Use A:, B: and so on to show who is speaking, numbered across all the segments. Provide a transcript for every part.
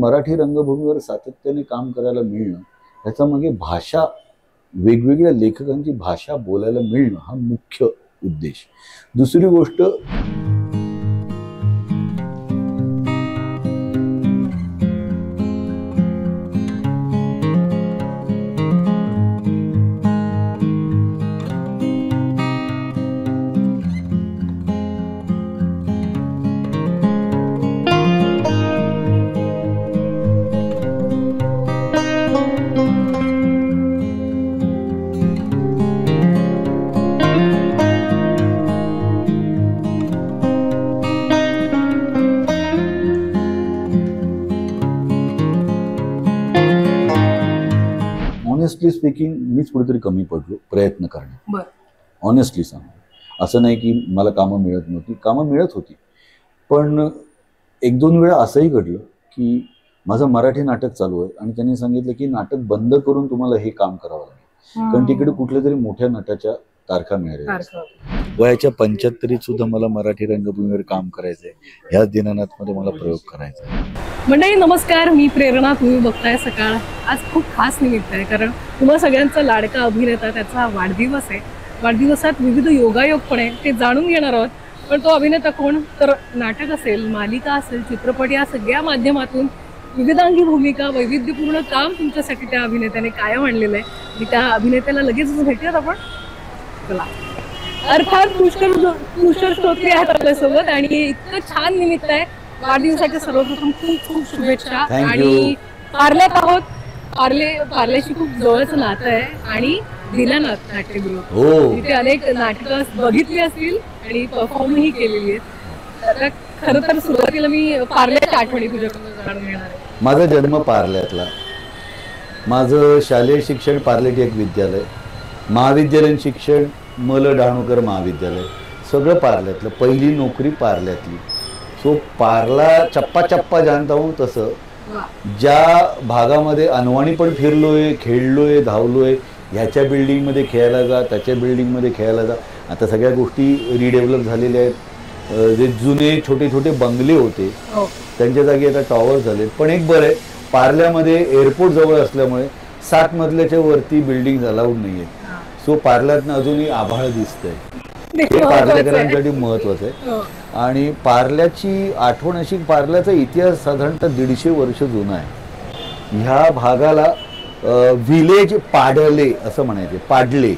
A: मराठी रंगभूमीवर सातत्याने काम करायला मिळणं, ह्याचा मागे भाषा, वेगवेगळ्या लेखकांची भाषा बोलायला मिळणं हा मुख्य उद्देश. दुसरी गोष्ट, ऑनेस्टली स्पीकिंग, मीच कुठेतरी कमी पडलो प्रयत्न करण्यात. ऑनेस्टली सांगतो, असं नाही की मला कामं मिळत नव्हती, कामं मिळत होती. पण एक दोन वेळा असंही घडलं की माझं मराठी नाटक चालू आहे आणि त्यांनी सांगितलं की नाटक बंद करून तुम्हाला हे काम करावं लागेल, कारण तिकडे कुठल्या तरी मोठ्या नटाच्या तारखा मिळाल्या. वयाच्या 75 सुद्धा मला मराठी रंगभूमीवर काम करायचंय. ह्या दीनानाथमध्ये मला प्रयोग करायचा आहे.
B: मंडळी नमस्कार, मी प्रेरणा. तुम्ही बघताय सकाळ. आज खूप खास निमित्त आहे, कारण तुम्हा सगळ्यांचा लाडका अभिनेता, त्याचा वाढदिवस आहे. वाढदिवसात विविध योगायोग पण आहे, ते जाणून घेणार आहोत. पण तो अभिनेता कोण? तर नाटक असेल, मालिका असेल, चित्रपट, या सगळ्या माध्यमातून विविधांगी भूमिका, वैविध्यपूर्ण काम तुमच्यासाठी त्या अभिनेत्याने कायम आणलेलं आहे. आणि त्या अभिनेत्याला लगेच भेटूयात आपण. चला. अर्थात पुष्कर श्रोत्री आहेत आपल्यासोबत आणि इतकं छान निमित्त आहे. वाढदिवसाच्या सर्वप्रथम खूप खूप शुभेच्छा. आणि पार्ल्यात आहोत. पार्ल्याशी खूप जवळचं नातं आहे आणि दीनानाथ नाट्यगृह, तिथे अनेक नाटकं बघितली असतील आणि परफॉर्मही केलेली आहेत. आता खरं तर सुरुवातीला मी पार्ल्याच्या आठवणी तुझ्याकडून जाणून घेणार आहे.
A: माझा जन्म पार्ल्यातला, माझं शालेय शिक्षण पार्ले टेक विद्यालय, महाविद्यालयीन शिक्षण मल डहाणूकर महाविद्यालय, सगळं पार्ल्यातलं. पहिली नोकरी पार्ल्यातली. सो पार्ला चप्पा चप्पा जानता हूं. तसं ज्या भागामध्ये अनवाणी पण फिरलोय, खेळलोय, धावलोय, ह्याच्या बिल्डिंगमध्ये खेळायला जा, त्याच्या बिल्डिंगमध्ये खेळायला जा. आता सगळ्या गोष्टी रिडेव्हलप झालेल्या आहेत. जे जुने छोटे छोटे बंगले होते त्यांच्या जागी आता टॉवर झालेत. पण एक बरं आहे, पार्ल्यामध्ये एअरपोर्ट जवळ असल्यामुळे 7 मजल्याच्या वरती बिल्डिंग अलाउड नाही आहेत. सो पार्ल्यातनं अजूनही आभाळ दिसतंय. हे पार्लेकरांसाठी महत्वाचं आहे. आणि पार्ल्याची आठवण अशी, पार्ल्याचा इतिहास साधारणतः 150 वर्ष जुना आहे. ह्या भागाला विलेज पाडले असं म्हणायचे. पाडले,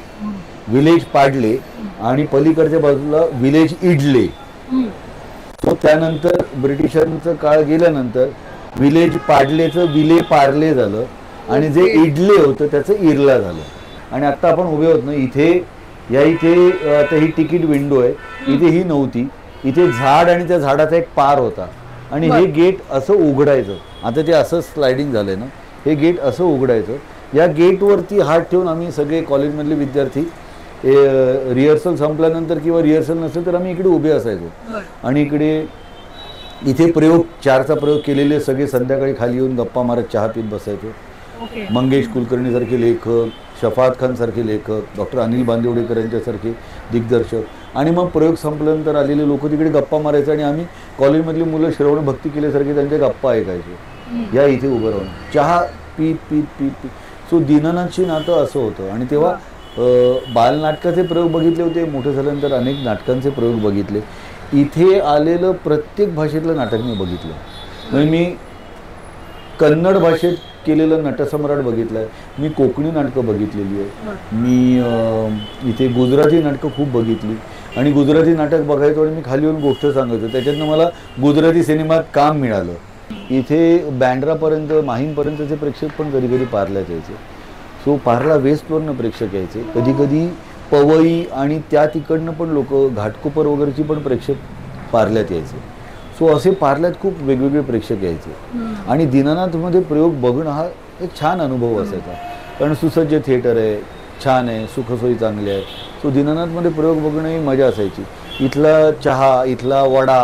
A: विलेज पाडले, आणि पलीकडच्या बाजूला विलेज इडले. तो त्यानंतर ब्रिटिशांचं काळ गेल्यानंतर विलेज पाडलेचं विले पार्ले झालं आणि जे इडले होतं त्याचं इरला झालं. आणि आता आपण उभे होत ना इथे, इथे आता ही तिकीट विंडो आहे. इथे ही नव्हती. इथे झाड आणि त्या झाडाचा एक पार होता आणि हे गेट असं उघडायचं. आता ते असं स्लायडिंग झालंय ना, हे गेट असं उघडायचं. या गेटवरती हात ठेवून आम्ही सगळे कॉलेजमधले विद्यार्थी रिहर्सल संपल्यानंतर किंवा रिहर्सल नसेल तर आम्ही इकडे उभे असायचो. आणि इथे प्रयोग 4चा प्रयोग केलेले सगळे संध्याकाळी खाली येऊन गप्पा मारत चहा पीत बसायचो. मंगेश कुलकर्णी सारखे लेखक, शफात खान सारखे लेखक, डॉक्टर अनिल बांदिवडेकर यांच्यासारखे दिग्दर्शक, आणि मग प्रयोग संपल्यानंतर आलेले लोक तिकडे गप्पा मारायचे आणि आम्ही कॉलेजमधली मुलं श्रवण भक्ती केल्यासारखे त्यांच्या गप्पा ऐकायचो. या इथे उभं राहून चहा पीत पीत पीत पीत. सो दीनानाथची नातं असं होतं. आणि तेव्हा बालनाटकाचे प्रयोग बघितले होते. मोठे झाल्यानंतर अनेक नाटकांचे प्रयोग बघितले. इथे आलेलं प्रत्येक भाषेतलं नाटक मी बघितलं. म्हणजे मी कन्नड भाषेत केलेलं नटसम्राट बघितलं आहे, मी कोकणी नाटकं बघितलेली आहे, मी इथे गुजराती नाटकं खूप बघितली. आणि गुजराती नाटक बघायचो आणि मी खाली येऊन गोष्ट सांगायचो. त्याच्यातनं मला गुजराती सिनेमात काम मिळालं. इथे बँड्रापर्यंत, माहीमपर्यंतचे प्रेक्षक पण कधी कधी पार्ल्यात यायचे. सो पार्ला वेस्टवरनं प्रेक्षक यायचे, कधी कधी पवई आणि त्या तिकडनं पण लोक, घाटकोपर वगैरेची पण प्रेक्षक पार्ल्यात यायचे. सो असे पार्ल्यात खूप वेगवेगळे प्रेक्षक यायचे. आणि दीनानाथमध्ये प्रयोग बघणं हा एक छान अनुभव असायचा, कारण सुसज्ज थिएटर आहे, छान आहे, सुखसोयी चांगल्या आहेत. सो दीनानाथमध्ये प्रयोग बघणं ही मजा असायची. इथला चहा, इथला वडा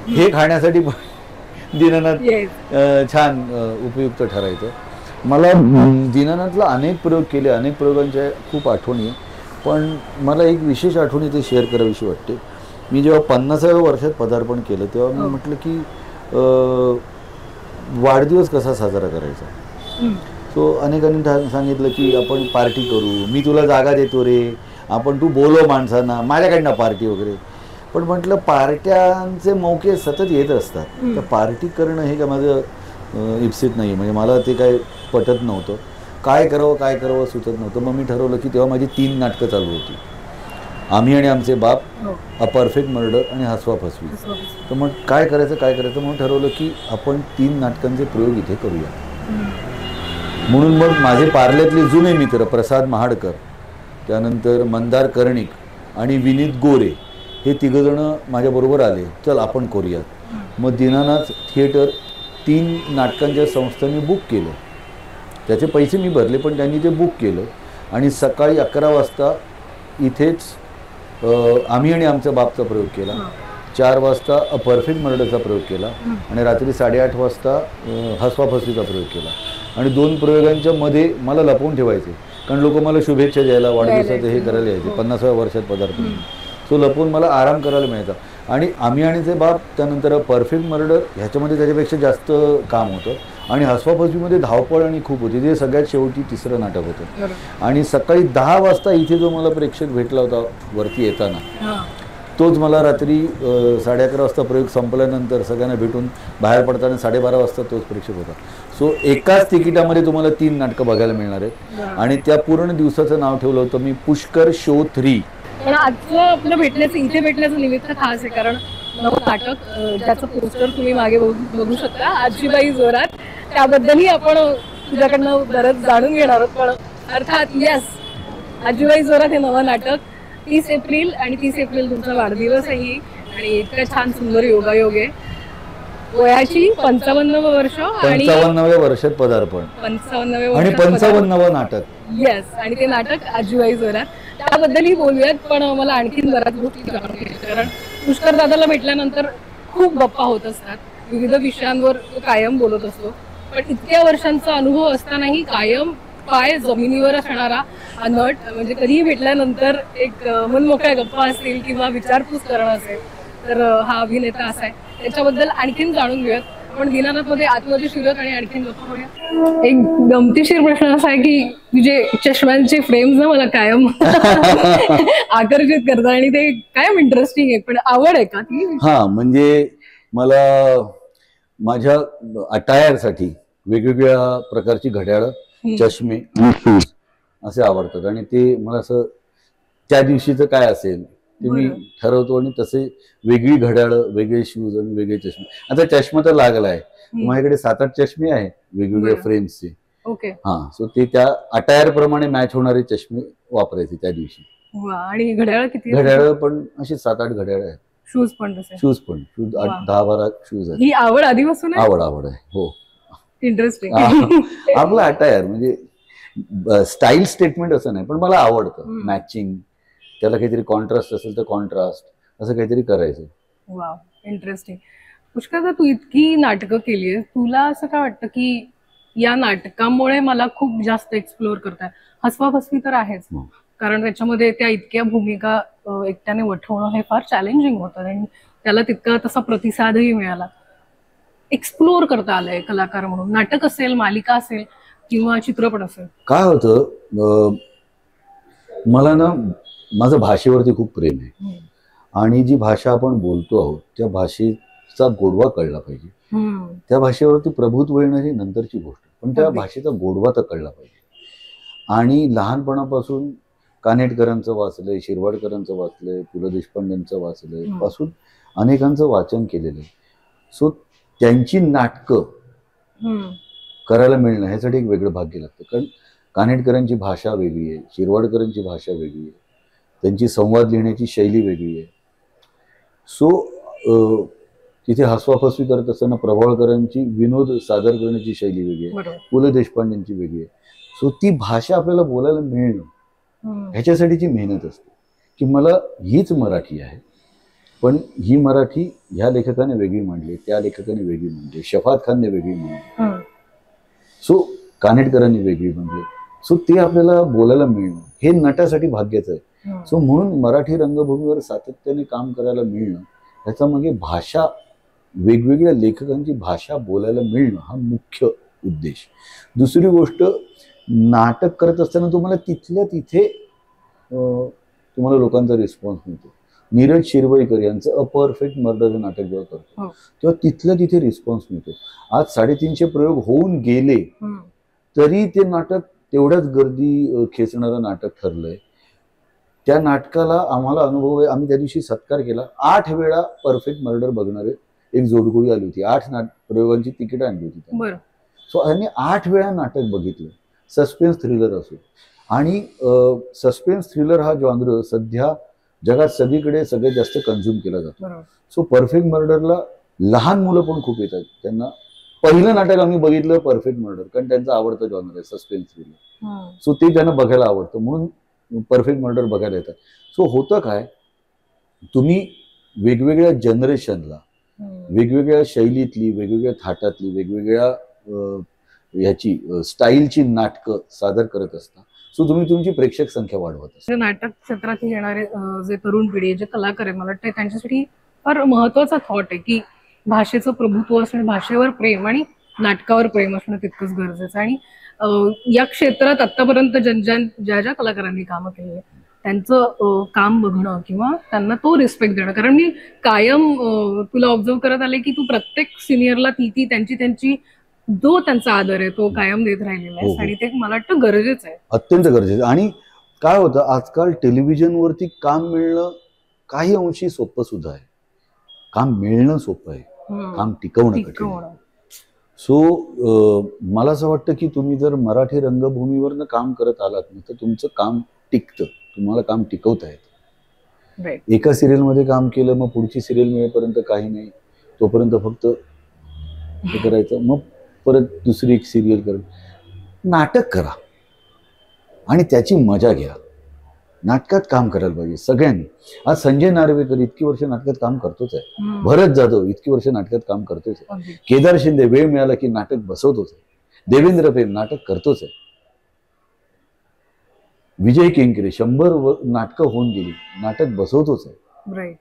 A: हे खाण्यासाठी पण दीनानाथ छान उपयुक्त ठरायचं. मला दीनानाथला अनेक प्रयोग केले, अनेक प्रयोगांच्या खूप आठवणी आहे. पण मला एक विशेष आठवणी ते शेअर करावीशी वाटते. मी जेव्हा 50व्या वर्षात पदार्पण केलं तेव्हा मी म्हटलं की वाढदिवस कसा साजरा करायचा.
B: हम्म.
A: सो अनेकांनी सांगितलं की आपण पार्टी करू, मी तुला जागा देतो रे, आपण तू बोलव माणसांना, माझ्याकडनं पार्टी वगैरे. पण म्हटलं पार्ट्यांचे मौके सतत येत असतात, तर पार्टी करणं हे काय माझं इप्सित नाही. म्हणजे मला ते काय पटत नव्हतं, काय करावं सुचत नव्हतं. मग मी ठरवलं की तेव्हा माझी 3 नाटकं चालू होती, आम्ही आणि आमचे बाप, अ परफेक्ट मर्डर आणि हसवा फसवी. तर मग काय करायचं म्हणून ठरवलं की आपण 3 नाटकांचे प्रयोग इथे करूया. म्हणून मग माझे पार्ल्यातले जुने मित्र प्रसाद महाडकर, त्यानंतर मंदार कर्णिक आणि विनीत गोरे हे तिघंजणं माझ्याबरोबर आले, चल आपण करूयात. मग दीनानाथ थिएटर 3 नाटकांच्या संस्थांनी बुक केलं, त्याचे पैसे मी भरले पण त्यांनी ते बुक केलं. आणि सकाळी 11 वाजता इथेच आम्ही आणि आमच्या बापचा प्रयोग केला, 4 वाजता अ परफेक्ट मर्डरचा प्रयोग केला आणि रात्री 8:30 वाजता हसवा फसवीचा प्रयोग केला. आणि 2 प्रयोगांच्या मध्ये मला लपवून ठेवायचे, कारण लोक मला शुभेच्छा द्यायला, वाढदिवसाचं हे करायला यायचे, 50व्या वर्षात पदार्पण. सो लपवून मला आराम करायला मिळायचा. आणि आम्ही आणि ते बाप, त्यानंतर परफेक्ट मर्डर ह्याच्यामध्ये त्याच्यापेक्षा जास्त काम होतं. आणि हसवा फसवीमध्ये धावपळ आणि खूप होती, ते सगळ्यात शेवटी 3रं नाटक होतं. आणि सकाळी 10 वाजता इथे जो मला प्रेक्षक भेटला होता वरती येताना, तोच मला रात्री 11:30 वाजता प्रयोग संपल्यानंतर सगळ्यांना भेटून बाहेर पडताना 12:30 वाजता तोच प्रेक्षक होता. सो एकाच तिकिटामध्ये तुम्हाला 3 नाटकं बघायला मिळणार आहेत. आणि त्या पूर्ण दिवसाचं नाव ठेवलं होतं मी पुष्कर शो 3.
B: पण आजचं आपलं इथे भेटण्याचं निमित्त खास आहे, कारण नवं नाटक ज्याचं पोस्टर तुम्ही मागे बघू शकता, आजीबाई जोरात, त्याबद्दलही आपण तुझ्याकडनं बरंच जाणून घेणार आहोत. पण अर्थात यस, आजीबाई जोरात हे नवं नाटक 30 एप्रिल, आणि 30 एप्रिल तुमचा वाढदिवस आहे आणि इतकं छान सुंदर योगायोग आहे. वयाची 55 वर्ष आणि
A: 55व्या वर्षात पदार्पण,
B: 55व्या
A: आणि 55वं नाटक.
B: येस, आणि ते नाटक आजीबाई जोरात, त्याबद्दलही बोलूयात. पण मला आणखीन बऱ्याच गोष्टी जाणून घ्यायच्या, कारण पुष्कर दादाला भेटल्यानंतर खूप गप्पा होत असतात, विविध विषयांवर तो कायम बोलत असतो. पण इतक्या वर्षांचा अनुभव असतानाही कायम पाय जमिनीवर असणारा हा नट, म्हणजे कधीही भेटल्यानंतर एक मनमोकळ्या गप्पा असतील किंवा विचारपूस करणं असेल, तर हा अभिनेता असा आहे. त्याच्याबद्दल आणखीन जाणून घेऊयात. पण दीनानाथमध्ये आतमध्ये शिरत आणि आणखीन गप्पा करूया. एक गमतीशीर प्रश्न असा आहे की तुझे चष्म्यांचे फ्रेम्स ना मला कायम आकर्षित करतात आणि ते कायम इंटरेस्टिंग आहे. पण आवड आहे का ती?
A: हा, म्हणजे मला माझ्या अटायरसाठी वेगवेगळ्या प्रकारची घड्याळं, चष्मे आणि शूज असे आवडतात. आणि ते मला असं त्या दिवशीचं काय असेल ते मी ठरवतो, आणि तसे वेगळी घड्याळं, वेगळे शूज आणि वेगळे चष्मे. आता चष्मा तर लागला आहे, माझ्याकडे 7-8 चष्मे आहेत वेगवेगळ्या फ्रेम्सचे.
B: ओके.
A: हा, सो ते त्या अटायर प्रमाणे मॅच होणारे चष्मे वापरायचे त्या दिवशी.
B: आणि घड्याळ किती?
A: घड्याळ पण अशी 7-8 घड्याळ आहेत.
B: शूज पण तसे?
A: शूज 10-12 शूज आहेत.
B: ही आवड आधीपासून आहे?
A: आवड आहे, हो.
B: इंटरेस्टिंग.
A: आपलं अटायर म्हणजे स्टाईल स्टेटमेंट असं नाही, पण मला आवडतं मॅचिंग, त्याला काहीतरी कॉन्ट्रास्ट असेल तर कॉन्ट्रास्ट, असं काहीतरी करायचं.
B: Wow, interesting. पुष्कर, तू इतकी नाटकं केली आहे, तुला असं काय वाटतं की या नाटकामुळे मला खूप जास्त एक्सप्लोअर करताय? हसवा फसवी तर आहेच, कारण त्याच्यामध्ये त्या इतक्या भूमिका एकट्याने वठवणं हे फार चॅलेंजिंग होतं आणि त्याला तितका तसा प्रतिसादही मिळाला. एक्सप्लोअर करता आलंय कलाकार म्हणून, नाटक असेल, मालिका असेल किंवा चित्रपट असेल.
A: काय होतं, मला ना माझं भाषेवरती खूप प्रेम आहे, आणि जी भाषा आपण बोलतो आहोत त्या भाषेचा गोडवा कळला पाहिजे. त्या भाषेवरती प्रभुत्व येणं ही नंतरची गोष्ट, पण त्या भाषेचा गोडवा तर कळला पाहिजे. आणि लहानपणापासून कानेटकरांचं वाचलंय, शिरवाडकरांचं वाचलंय, पु ल देशपांडेंचं वाचलंय, पासून अनेकांचं वाचन केलेलं आहे. सो त्यांची नाटकं करायला मिळणं ह्यासाठी एक वेगळं भाग्य लागतं, कारण कानेटकरांची भाषा वेगळी आहे, शिरवाडकरांची भाषा वेगळी आहे, त्यांची संवाद लिहिण्याची शैली वेगळी आहे. सो तिथे हसवा फसवी करत असताना प्रभावळकरांची विनोद सादर करण्याची शैली वेगळी आहे, पु ल देशपांडेंची वेगळी आहे. सो ती भाषा आपल्याला बोलायला मिळणं ह्याच्यासाठीची मेहनत असते, की मला हीच मराठी आहे, पण ही मराठी ह्या लेखकाने वेगळी मांडली, त्या लेखकाने वेगळी मांडली, शफात खानने वेगळी मांडली, सो कानेटकरांनी वेगळी मांडली. सो ते आपल्याला बोलायला मिळणं हे नटासाठी भाग्याचं आहे. सो म्हणून मराठी रंगभूमीवर सातत्याने काम करायला मिळणं ह्याचा मागे भाषा वेगवेगळ्या लेखकांची भाषा बोलायला मिळणं हा मुख्य उद्देश. दुसरी गोष्ट, नाटक करत असताना तुम्हाला तिथल्या तिथे तुम्हाला लोकांचा रिस्पॉन्स मिळतो. नीरज शिरवईकर यांचं अ परफेक्ट मर्डर हे नाटक जेव्हा करतो तेव्हा तिथल्या तिथे रिस्पॉन्स मिळतो. आज 350 प्रयोग होऊन गेले तरी ते नाटक तेवढ्याच गर्दी खेचणारं नाटक ठरलंय. त्या नाटकाला आम्हाला अनुभव आहे. आम्ही त्या दिवशी सत्कार केला. 8 वेळा परफेक्ट मर्डर बघणारे एक जोडगोळी आली होती. 8 प्रयोगांची तिकीट आणली होती. सो आम्ही 8 वेळा नाटक बघितलं. सस्पेन्स थ्रिलर असो, आणि सस्पेन्स थ्रिलर हा जॉनर सध्या जगात सगळीकडे सगळ्यात जास्त कन्झ्युम केला जातो. सो परफेक्ट मर्डरला लहान मुलं पण खूप येतात. त्यांना पहिलं नाटक आम्ही बघितलं परफेक्ट मर्डर, कारण त्यांचा आवडता जॉनर आहे सस्पेन्स थ्रिलर. सो ते त्यांना बघायला आवडतं म्हणून परफेक्ट मर्डर बघायला येतात. सो होतं काय, तुम्ही वेगवेगळ्या जनरेशनला वेगवेगळ्या शैलीतली, वेगवेगळ्या थाटातली, वेगवेगळ्या ह्याची स्टाईलची नाटकं सादर करत असता. सो तुम्ही तुमची प्रेक्षक संख्या वाढवत असता.
B: नाटक क्षेत्रात येणारे जे तरुण पिढी, जे कलाकार आहे, मला वाटतं त्यांच्यासाठी फार महत्वाचा थॉट आहे की भाषेचं प्रभुत्व असणं, भाषेवर प्रेम आणि नाटकावर प्रेम असणं तितकंच गरजेचं. आणि या क्षेत्रात आतापर्यंत ज्या ज्या कलाकारांनी कामं केली आहे त्यांचं काम बघणं किंवा त्यांना तो रिस्पेक्ट देणं. कारण मी कायम तुला ऑब्झर्व करत आले की तू प्रत्येक सिनियरला ती त्यांची जो त्यांचा आदर आहे तो कायम देत राहिलेला आहे. आणि ते मला वाटतं गरजेचं आहे, अत्यंत
A: गरजेचं. आणि काय होतं, आजकाल टेलिव्हिजनवरती काम मिळणं काही अंशी सोपं सुद्धा आहे. काम मिळणं सोपं आहे, काम टिकवणं कठीण. सो मला असं वाटतं की तुम्ही जर मराठी रंगभूमीवरनं काम करत आलात ना तर तुमचं काम टिकतं, तुम्हाला काम टिकवता येतं. एका सिरियलमध्ये काम केलं, मग पुढची सिरियल मिळेपर्यंत काही नाही, तोपर्यंत फक्त हे करायचं, मग परत दुसरी एक सिरियल करा. नाटक करा आणि त्याची मजा घ्या. नाटकात काम करायला पाहिजे सगळ्यांनी. आज संजय नार्वेकर इतकी वर्ष नाटकात काम करतोच आहे. भरत जाधव इतकी वर्ष नाटकात काम करतोच आहे. केदार शिंदे वेळ मिळाला की नाटक बसवतोच आहे. देवेंद्र फेम नाटक करतोच आहे. विजय केंकरे 100 नाटकं होऊन गेली, नाटक बसवतोच आहे.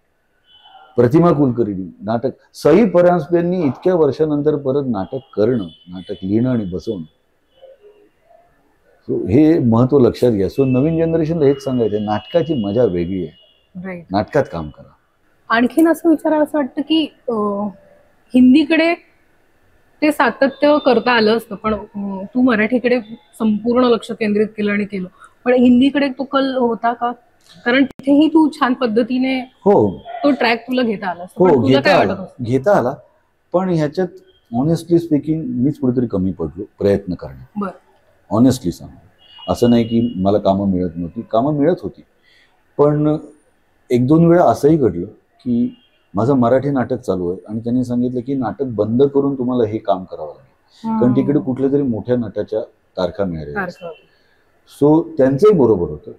A: प्रतिमा कुलकर्णी नाटक. सई परांजपेंनी इतक्या वर्षानंतर परत नाटक करणं, नाटक लिहिणं आणि बसवणं, हे महत्व लक्षात घ्या. सो नवीन जनरेशनला हेच सांगायचं, नाटकाची मजा वेगळी आहे. नाटकात काम करा.
B: आणखीन असं विचारायला असं वाटतं की हिंदीकडे ते सातत्य करता आलं असतं, पण तू मराठीकडे संपूर्ण लक्ष केंद्रित केलं. पण हिंदीकडे तो कल होता का? कारण तिथेही तू छान पद्धतीने तो ट्रॅक तुला घेता आला.
A: घेता आला, पण ह्याच्यात ऑनेस्टली स्पीकिंग मीच कुठेतरी कमी पडलो प्रयत्न करण्यात. ऑनेस्टली सांग, असं नाही की मला कामं मिळत नव्हती, कामं मिळत होती. पण 1-2 वेळा असंही घडलं की माझं मराठी नाटक चालू आहे आणि त्यांनी सांगितलं की नाटक बंद करून तुम्हाला हे काम करावं लागेल, कारण तिकडे कुठल्या तरी मोठ्या नटाच्या तारखा मिळाल्या. सो त्यांचंही बरोबर होतं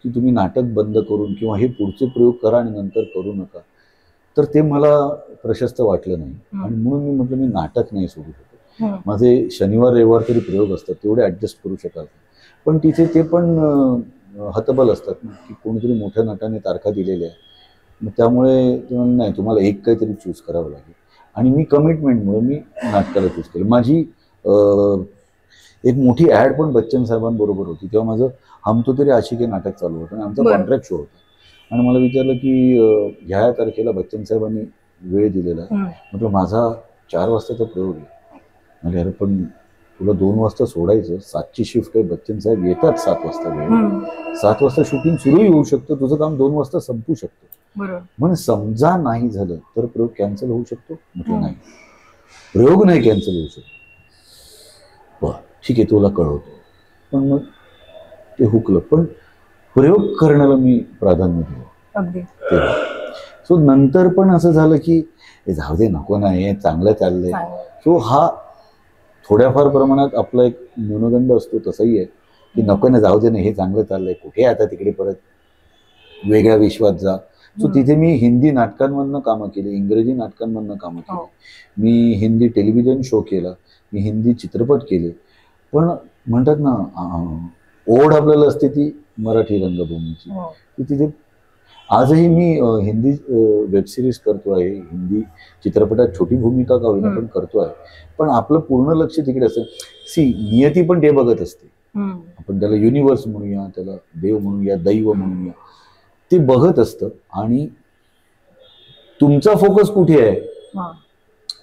A: की तुम्ही नाटक बंद करून किंवा हे पुढचे प्रयोग करा आणि नंतर करू नका. तर ते मला प्रशस्त वाटलं नाही आणि म्हणून मी म्हटलं मी नाटक नाही सोडू शकतो. माझे शनिवार रविवार तरी प्रयोग असतात, तेवढे ऍडजस्ट करू शकाल. पण तिथे ते पण हतबल असतात ना की कोणीतरी मोठ्या नटाने तारखा दिलेल्या आहे, मग त्यामुळे नाही, तुम्हाला एक काहीतरी चूज करावं लागेल. आणि मी कमिटमेंटमुळे मी नाटकाला चूज केलं. माझी एक मोठी ऍड पण बच्चन साहेबांबरोबर होती. तेव्हा माझं हम तो तेरे आशिक हे नाटक चालू होतं आणि आमचा कॉन्ट्रॅक्ट शो होता. आणि मला विचारलं की ह्या तारखेला बच्चन साहेबांनी वेळ दिलेला आहे. म्हटलं माझा 4 वाजताचा प्रयोग आहे. म्हणजे अरे पण तुला 2 वाजता सोडायचं, 7ची शिफ्ट आहे, बच्चन साहेब येतात 7 वाजता वेळ, 7 वाजता शूटिंग सुरूही होऊ शकतं, तुझं काम 2 वाजता संपू शकतं. म्हणून समजा नाही झालं तर प्रयोग कॅन्सल होऊ शकतो. म्हटलं नाही, प्रयोग नाही कॅन्सल होऊ शकतो. बरं ठीक आहे, तुला कळवतो. पण मग ते हुकलं, पण प्रयोग करण्याला मी प्राधान्य दिलं. सो नंतर पण असं झालं की जाऊ दे, नको नाही, हे चांगलं चाललंय. सो हा थोड्याफार प्रमाणात आपला एक न्यूनगंड असतो, तसंही आहे की नको ना, जाऊ दे ना, हे चांगलं चाललंय, कुठे आता तिकडे परत वेगळ्या विश्वात जा. सो तिथे मी हिंदी नाटकांमधनं कामं केली, इंग्रजी नाटकांमधनं कामं केली, मी हिंदी टेलिव्हिजन शो केला, मी हिंदी चित्रपट केले. पण म्हणतात ना, ओढ आपल्याला असते ती मराठी रंगभूमीची, ती तिथे आजही मी हिंदी वेब सिरीज करतो आहे, हिंदी चित्रपटात छोटी भूमिका का होईना पण करतो आहे, पण आपलं पूर्ण लक्ष तिकडे असतं. नियती पण ते बघत असते. आपण त्याला युनिव्हर्स म्हणूया, त्याला देव म्हणूया, दैव म्हणूया, ते बघत असतं. आणि तुमचा फोकस कुठे आहे,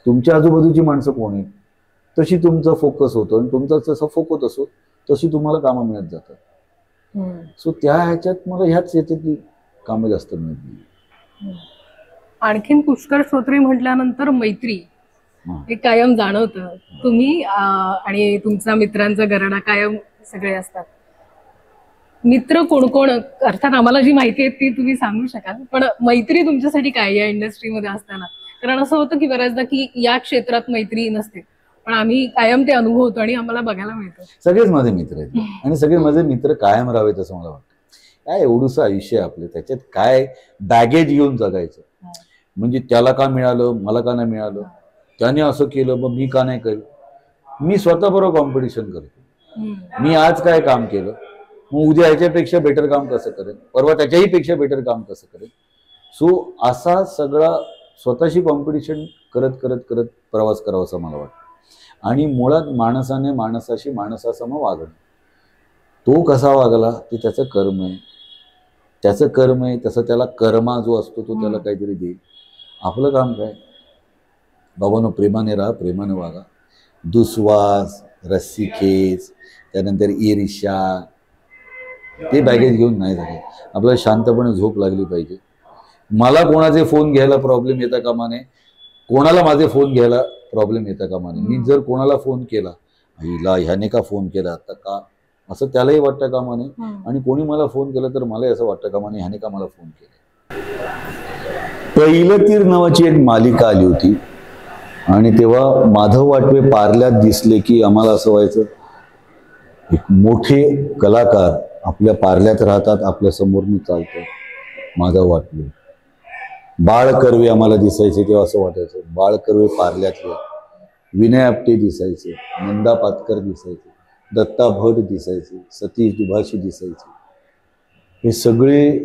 A: तुमच्या आजूबाजूची माणसं कोण आहेत, तशी तुमचा फोकस होतो आणि तुमचा जसा फोकस असो तशी तुम्हाला कामं मिळत जातात. सो त्या ह्याच्यात मला ह्याच याच्यातली कामं जास्त मिळत.
B: आणखीन पुष्कर श्रोत्री म्हटल्यानंतर मैत्री हे कायम जाणवतं. तुम्ही आणि तुमचा मित्रांचा गराडा कायम सगळे असतात. मित्र कोण कोण, अर्थात आम्हाला जी माहिती आहे ती तुम्ही सांगू शकाल, पण मैत्री तुमच्यासाठी काय या इंडस्ट्रीमध्ये असताना? कारण असं होतं की बऱ्याचदा की या क्षेत्रात मैत्री नसते, पण आम्ही कायम ते अनुभवतो आणि आम्हाला बघायला मिळतं.
A: सगळेच माझे मित्र आहेत आणि सगळे माझे मित्र कायम राहावेत असं मला वाटतं. काय एवढंसं आयुष्य आहे आपलं, त्याच्यात काय बॅगेज घेऊन जगायचं. म्हणजे त्याला का मिळालं, मला का नाही मिळालं, त्याने असं केलं मग मी का नाही केलं. मी स्वतःबरोबर कॉम्पिटिशन करतो. मी आज काय काम केलं, मग उद्या ह्याच्यापेक्षा बेटर काम कसं करेन, परवा त्याच्याही पेक्षा बेटर काम कसं करेन. सो असा सगळा स्वतःशी कॉम्पिटिशन करत करत करत प्रवास करावा असं मला वाटतं. आणि मुळात माणसाने माणसाशी माणसासम वागणं, तो कसा वागला ते त्याचं कर्म आहे, त्याचं कर्म आहे, तसं त्याला कर्मा जो असतो तो त्याला काहीतरी देईल. आपलं काम काय, बाबांनो प्रेमाने राहा, प्रेमाने वागा. दुस्वास, रस्सीखेच, त्यानंतर ईर्ष्या, ते बॅगेज घेऊन नाही झाले. आपल्याला शांतपणे झोप लागली पाहिजे. मला कोणाचे फोन घ्यायला प्रॉब्लेम येता कामा नये, कोणाला माझे फोन घ्यायला प्रॉब्लेम येता कामा नये. मी जर कोणाला फोन केला, हिला ह्याने का फोन केला आता का, असं त्यालाही वाटतं कामा नये. आणि कोणी मला फोन केला तर मलाही असं वाटतं कामा नये ह्याने का मला फोन केला. पहिलं तीर नावाची एक मालिका आली होती आणि तेव्हा माधव वाटवे पार्ल्यात दिसले की आम्हाला असं व्हायचं, एक मोठे कलाकार आपल्या पार्ल्यात राहतात, आपल्या समोरनी चालतात. माधव वाटवे, बाळ कर्वे आम्हाला दिसायचे तेव्हा असं वाटायचं, बाळ कर्वे पार्ल्यातले. विनय आपटे दिसायचे, नंदा पातकर दिसायचे, दत्ता भट दिसायचे, सतीश दुभाषी दिसायचे. हे सगळे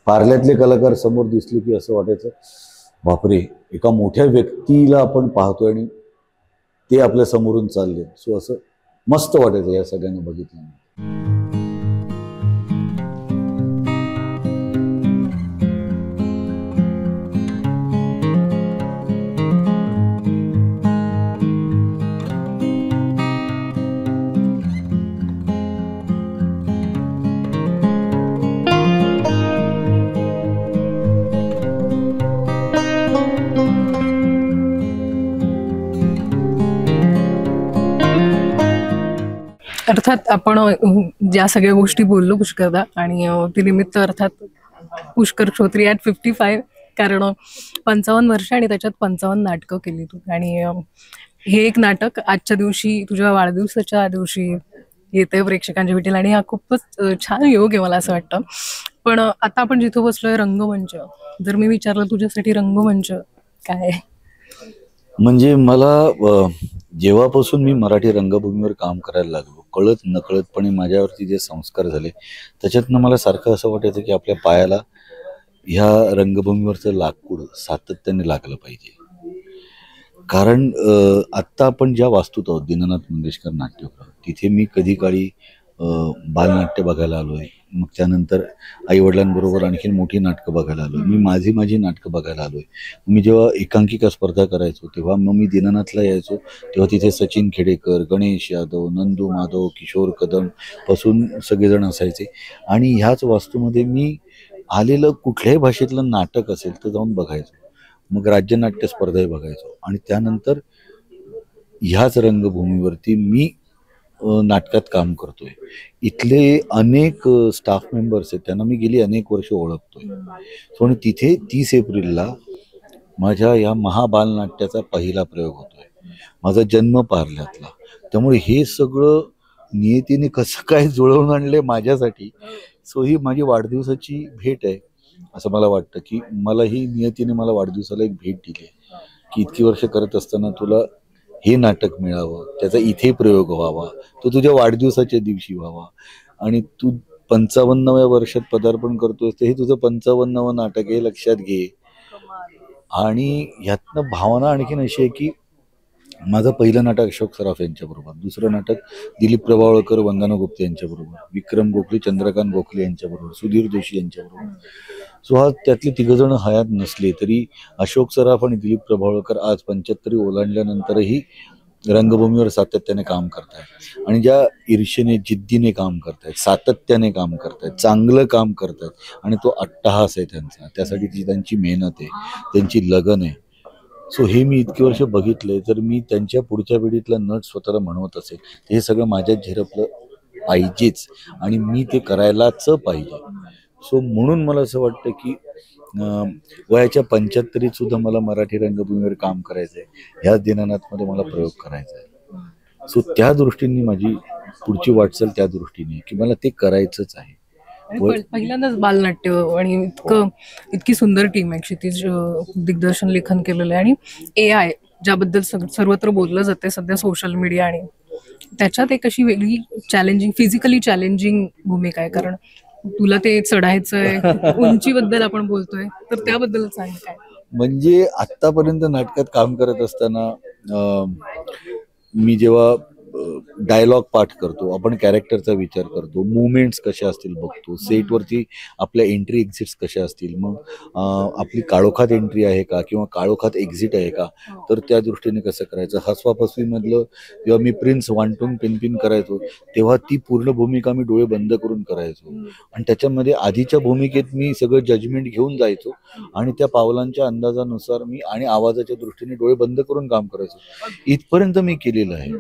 A: पार्ल्यातले कलाकार समोर दिसले की असं वाटायचं, बापरे, एका मोठ्या व्यक्तीला आपण पाहतोय आणि ते आपल्या समोरून चालले. सो असं मस्त वाटायचं या सगळ्यांना बघितलं.
B: अर्थात आपण ज्या सगळ्या गोष्टी बोललो पुष्करदा, आणि ती निमित्त अर्थात पुष्कर श्रोत्री ॲट 55, कारण 55 वर्ष आणि त्याच्यात 55 नाटकं केली तू. आणि हे एक नाटक आजच्या दिवशी तुझ्या वाढदिवसाच्या दिवशी येते प्रेक्षकांच्या भेटेल, आणि हा खूपच छान योग आहे मला असं वाटतं. पण आता आपण जिथं बसलोय रंगमंच, जर मी विचारलं तुझ्यासाठी रंगमंच काय?
A: म्हणजे मला जेव्हापासून मी मराठी रंगभूमीवर काम करायला लागलो, कळत नकळतपणे माझ्यावरती जे संस्कार झाले त्याच्यातनं मला सारखं असं वाटायचं की आपल्या पायाला ह्या रंगभूमीवरचं लाकूड सातत्याने लागलं पाहिजे. कारण आत्ता आपण ज्या वास्तूत आहोत, दीनानाथ मंगेशकर नाट्यगृह, तिथे मी कधी काळी बालनाट्य बघायला आलो आहे. मग त्यानंतर आईवडिलांबरोबर आणखीन मोठी नाटकं बघायला आलो आहे. मी माझी नाटकं बघायला आलो आहे. मी जेव्हा एकांकिका स्पर्धा करायचो तेव्हा मग मी दीनानाथला यायचो, तेव्हा तिथे सचिन खेडेकर, गणेश यादव, नंदू माधव, किशोर कदम पासून सगळेजण असायचे. आणि ह्याच वास्तूमध्ये मी आलेलं कुठल्याही भाषेतलं नाटक असेल तर जाऊन बघायचो. मग राज्यनाट्य स्पर्धाही बघायचो. आणि त्यानंतर ह्याच रंगभूमीवरती मी नाटकात काम करतोय. इथले अनेक स्टाफ मेंबर्स आहेत, त्यांना मी गेली अनेक वर्ष ओळखतोय. सो आणि तिथे 30 एप्रिलला माझ्या या महाबालनाट्याचा पहिला प्रयोग होतोय. माझा जन्म पार्ल्यातला, त्यामुळे हे सगळं नियतीने कसं काय जुळवून आणले माझ्यासाठी. सो ही माझी वाढदिवसाची भेट आहे असं मला वाटतं, की मला ही नियतीने मला वाढदिवसाला एक भेट दिली आहे की इतकी वर्ष करत असताना तुला हे नाटक मिळावं, त्याचा इथे प्रयोग व्हावा, तो तुझ्या वाढदिवसाच्या दिवशी व्हावा आणि तू 55व्या वर्षात पदार्पण करतोय, तर हे तुझं 55वं नाटक आहे, लक्षात घे. आणि ह्यातनं भावना आणखीन अशी आहे की माझं पहिलं नाटक अशोक सराफ यांच्याबरोबर, दुसरं नाटक दिलीप प्रभावळकर, वंदना गुप्ते यांच्याबरोबर, विक्रम गोखले, चंद्रकांत गोखले यांच्याबरोबर, सुधीर जोशी यांच्याबरोबर. सो हा त्यातले तिघजण हयात नसले तरी अशोक सराफ आणि दिलीप प्रभावळकर आज 75 ओलांडल्यानंतरही रंगभूमीवर सातत्याने काम करतायत आणि ज्या ईर्षेने, जिद्दीने काम करतायत, सातत्याने काम करतायत, चांगलं काम करतायत आणि तो अट्टहास आहे त्यांचा. त्यासाठी ती त्यांची मेहनत आहे, त्यांची लगन आहे. सो हे मी इतके वर्ष बघितलंय, तर मी त्यांच्या पुढच्या पिढीतला नट स्वतःला म्हणवत असेल हे सगळं माझ्यात झिरपलं पाहिजेच आणि मी ते करायलाच पाहिजे. सो म्हणून मला असं वाटतं की वयाच्या 75 सुद्धा मला मराठी रंगभूमीवर काम करायचं आहे, ह्याच दिनानाथमध्ये मला प्रयोग करायचा आहे. सो त्या दृष्टीने माझी पुढची वाटचाल त्या दृष्टीने की मला ते करायचंच आहे.
B: पहिल्यांदाच बालनाट्य आणि इतकी सुंदर टीम आहे. क्षितिज दिग्दर्शन लेखन केलेलं आहे आणि AI ज्याबद्दल सर्वत्र बोललं जाते सध्या सोशल मीडिया, आणि त्याच्यात एक अशी वेगळी चॅलेंजिंग, फिजिकली चॅलेंजिंग भूमिका आहे. कारण तुला ते चढायचंय, उंचीबद्दल आपण बोलतोय, तर त्याबद्दल सांग काय.
A: म्हणजे आत्तापर्यंत नाटकात काम करत असताना मी जेव्हा डायलॉग पाठ करतो, आपण कॅरेक्टरचा विचार करतो, मुवमेंट्स कशा असतील बघतो, सेटवरती आपल्या एंट्री एक्झिट्स कशा असतील, मग आपली काळोखात एंट्री आहे का किंवा काळोखात एक्झिट आहे का, तर त्या दृष्टीने कसं करायचं. हसवाफसवीमधलं जेव्हा मी प्रिन्स वांटून पिनपिन करायचो तेव्हा ती पूर्ण भूमिका मी डोळे बंद करून करायचो आणि त्याच्यामध्ये आधीच्या भूमिकेत मी सगळं जजमेंट घेऊन जायचो आणि त्या पावलांच्या अंदाजानुसार मी आणि आवाजाच्या दृष्टीने डोळे बंद करून काम करायचो. इथपर्यंत मी केलेलं आहे.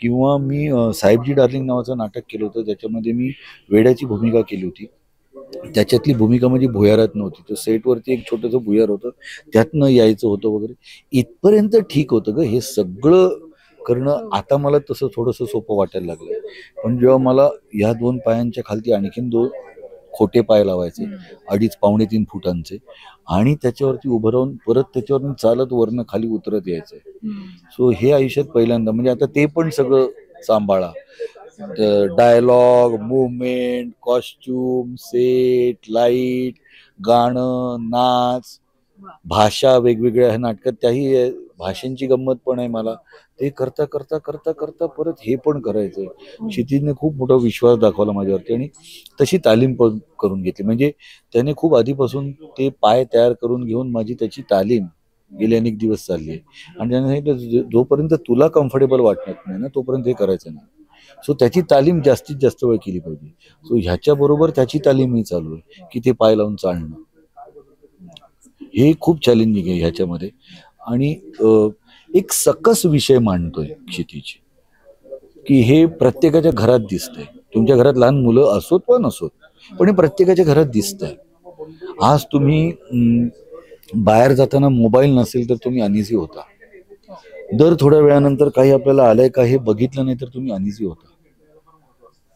A: किंवा मी साहेबजी डार्लिंग नावाचं नाटक केलं होतं, ज्याच्यामध्ये मी वेड्याची भूमिका केली होती. त्याच्यातली भूमिका म्हणजे भुयारात नव्हती, तर सेटवरती एक छोटंसं भुयार होतं, त्यातनं यायचं होतं वगैरे. इथपर्यंत ठीक होतं ग, हे सगळं करणं आता मला तसं थोडंसं सोपं वाटायला लागलं. पण जेव्हा मला या 2 पायांच्या खालती आणखीन 2 खोटे पाय लावायचे, 2.5-3 फुटांचे, आणि त्याच्यावरती उभं राहून परत त्याच्यावरून चालत वरनं खाली उतरत यायचंय. सो हे आयुष्यात पहिल्यांदा, म्हणजे आता ते पण सगळं सांभाळा, dialogue, movement, costume, set, light, गाणं, नाच, भाषा वेगवेगळ्या ह्या नाटकात, त्याही भाषांची गंमत पण आहे मला. ते करता करता करता करता परत हे पण करायचंय. क्षितिजने खूप मोठा विश्वास दाखवला माझ्यावरती आणि तशी तालीम पण करून घेतली. म्हणजे त्याने खूप आधीपासून ते पाय तयार करून घेऊन माझी त्याची तालीम गेले अनेक दिवस चालली आहे आणि त्याने सांगितलं जोपर्यंत तुला कम्फर्टेबल वाटत नाही ना तोपर्यंत हे करायचं नाही. सो त्याची तालीम जास्तीत जास्त वेळ केली पाहिजे. सो ह्याच्याबरोबर त्याची तालीम ही चालू आहे की ते पाय लावून चालणं हे खूप चॅलेंजिंग आहे ह्याच्यामध्ये. आणि एक सकस विषय मांडतोय क्षितिज की हे प्रत्येकाच्या घरात दिसतंय. तुमच्या घरात लहान मुलं असोत वा नसोत, पण हे प्रत्येकाच्या घरात दिसतंय. आज तुम्ही बाहेर जाताना मोबाईल नसेल तर तुम्ही अनइझी होता. दर थोड्या वेळानंतर काही आपल्याला आलंय का हे बघितलं नाही तर तुम्ही अनइझी होता.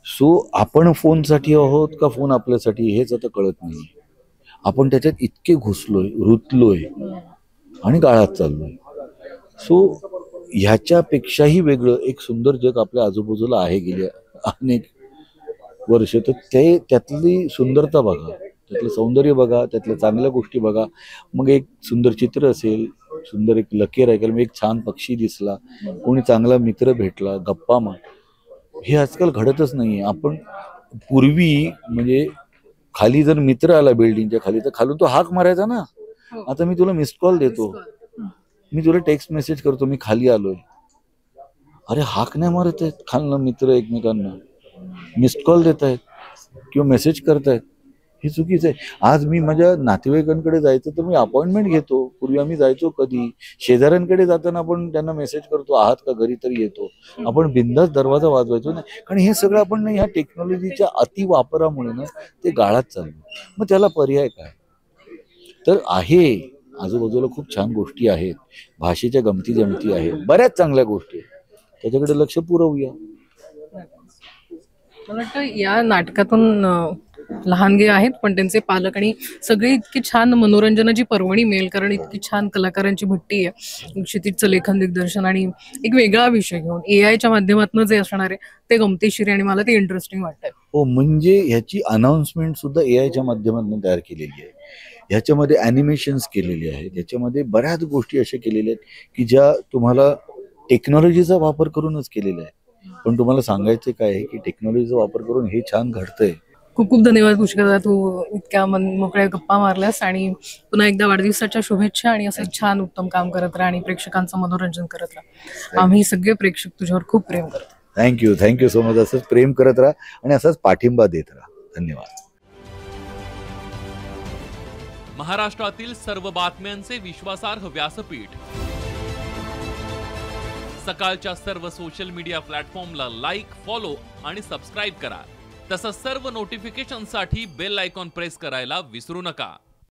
A: सो आपण फोनसाठी आहोत का फोन आपल्यासाठी हेच आता कळत नाही. आपण त्याच्यात इतके घुसलोय, रुतलोय आणि गाळात चाललोय. सो ह्याच्यापेक्षाही वेगळं एक सुंदर जग आपल्या आजूबाजूला आहे गेल्या अनेक वर्ष. तर ते त्यातली सुंदरता बघा, त्यातलं सौंदर्य बघा, त्यातल्या चांगल्या गोष्टी बघा. मग एक सुंदर चित्र असेल, सुंदर एक लकीर ऐकायला, मग एक छान पक्षी दिसला, कोणी चांगला मित्र भेटला, गप्पा मार, हे आजकाल घडतच नाहीये. आपण पूर्वी म्हणजे खाली जर मित्र आला बिल्डिंगच्या खाली तर खालून तो हाक मारायचा ना. आता मी तुला मिस्ड कॉल देतो, मी तुला टेक्स्ट मेसेज करतो, मी खाली आलोय. अरे हाक नाही मारत आहेत खालनं मित्र एकमेकांना, मिस्ड कॉल देत आहेत किंवा मेसेज करतायत. हे चुकीचं आहे. आज मी माझ्या नातेवाईकांकडे जायचं तर मी अपॉइंटमेंट घेतो. पूर्वी आम्ही जायचो कधी शेजाऱ्यांकडे जाताना आपण त्यांना मेसेज करतो आहात का घरी तरी येतो. आपण बिंदास दरवाजा वाजवायचो नाही. कारण हे सगळं आपण ना ह्या टेक्नॉलॉजीच्या अतिवापरामुळे ना ते गाळात चाललो. मग त्याला पर्याय काय. तर आहे आजूबाजूला खूप छान गोष्टी आहेत, भाषेच्या गमती जमती आहेत, बऱ्याच चांगल्या गोष्टी आहेत, त्याच्याकडे लक्ष पुरवूया.
B: मला वाटतं या नाटकातून लहानगे आहेत पण त्यांचे पालक आणि सगळी इतकी छान मनोरंजनाची पर्वणी मिळेल, कारण इतकी छान कलाकारांची भट्टी आहे. क्षितिजचं लेखन दिग्दर्शन आणि एक वेगळा विषय घेऊन एआयच्या माध्यमातून जे असणार आहे ते गमतीशीर आहे आणि मला ते इंटरेस्टिंग वाटतंय.
A: हो, म्हणजे ह्याची अनाउन्समेंट सुद्धा एआयच्या माध्यमातून तयार केलेली आहे. ह्याच्यामध्ये ॲनिमेशन्स केलेले आहेत, ह्याच्यामध्ये बऱ्याच गोष्टी अशा केलेल्या आहेत की ज्या तुम्हाला टेक्नॉलॉजीचा वापर करूनच केलेल्या आहे. पण तुम्हाला सांगायचं काय आहे की टेक्नॉलॉजीचा वापर करून हे छान घडतंय.
B: खूप खूप धन्यवाद पुष्कर, तू इतक्या मोकळ्या गप्पा मारल्यास आणि पुन्हा एकदा वाढदिवसाच्या शुभेच्छा आणि असं छान उत्तम काम करत राहा आणि प्रेक्षकांचं मनोरंजन करत राहा. आम्ही सगळे प्रेक्षक तुझ्यावर खूप प्रेम करतो.
A: Thank you so much. असंच प्रेम करत राहा आणि असाच पाठिंबा देत राहा. धन्यवाद.
C: महाराष्ट्रातील सर्व बातम्यांचे विश्वासार्ह व्यासपीठ. सकाळच्या सर्व सोशल मीडिया प्लॅटफॉर्मला लाईक, फॉलो आणि सबस्क्राईब करा. तसंच सर्व नोटिफिकेशनसाठी बेल आयकॉन प्रेस करायला विसरू नका.